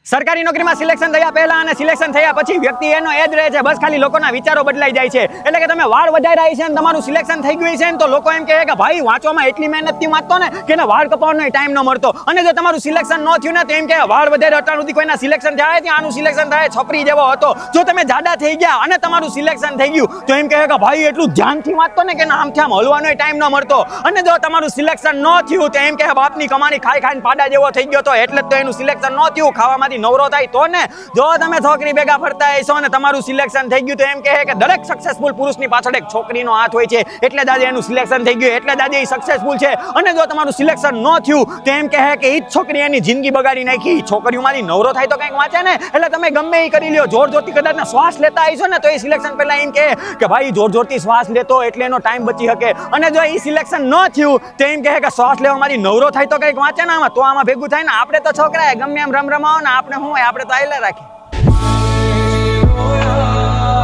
સરકારી નોકરીમાં સિલેક્શન થયા પહેલા અને સિલેક્શન થયા પછી વ્યક્તિ એનો એ જ રહે છે, બસ ખાલી લોકોના વિચારો બદલાઈ જાય છે. એટલે કે તમે વાળ વધાર્યા છે ને તમારું સિલેક્શન થઈ ગયું છે ને તો લોકો એમ કહે કે ભાઈ વાંચવામાં એટલી મહેનતથી વાંચતો ને કે એને વાળ કપાવવાનો ટાઈમ ન મળતો. અને જો તમારું સિલેક્શન ન થયું ને તો એમ કે વાળ વધારે અત્યાર સુધી કોઈના સિલેક્શન થાય ત્યાં આનું સિલેક્શન થાય છપરી જેવો હતો. જો તમે જાડા થઈ ગયા અને તમારું સિલેક્શન થઈ ગયું તો એમ કહે કે ભાઈ એટલું ધ્યાનથી વાંચતો ને કે આમથી આમ હલવાનો ટાઈમ ન મળતો. અને જો તમારું સિલેક્શન ન થયું તો એમ કે બાપની કમાણી ખાઈ ખાઈને પાડા જેવો થઈ ગયો તો એટલે જ તો એનું સિલેક્શન ન થયું. ખાવામાંથી નવરો થાય તો ને. જો તમે છોકરી ભેગા ફરતા હશો ને તમારું સિલેક્શન થઈ ગયું તો એમ કહે કે દરેક સક્સેસફુલ પુરુષની પાછળ એક છોકરીનો હાથ હોય છે, એટલે જ આજે એનું સિલેક્શન થઈ ગયું, એટલે જ આજે એ સક્સેસફુલ છે. અને જો તમારું સિલેક્શન ન થયું તો એમ કહે કે એ જ છોકરી એની જિંદગી બગાડી નાખી. છોકરીઓમાંથી નવરો થાય તો કંઈક વાંચે ને. એટલે તમે ગમે એ કરી લ્યો, જોર જોરથી કદાચ શ્વાસ લેતા આવીશો ને તો એ સિલેક્શન પહેલા એમ કહે કે ભાઈ જોર જોરથી શ્વાસ લેતો એટલે એનો ટાઈમ બચી શકે. અને જો એ સિલેક્શન ન થયું તો એમ કહે કે શ્વાસ લેવામાંથી નવરો થાય તો કંઈક વાંચે ને આમાં, તો આમાં ભેગું થાય ને. આપણે તો છોકરા ગમે એમ રમાવો ને આપણે શું હોય, આપણે તો આયલા રાખીએ.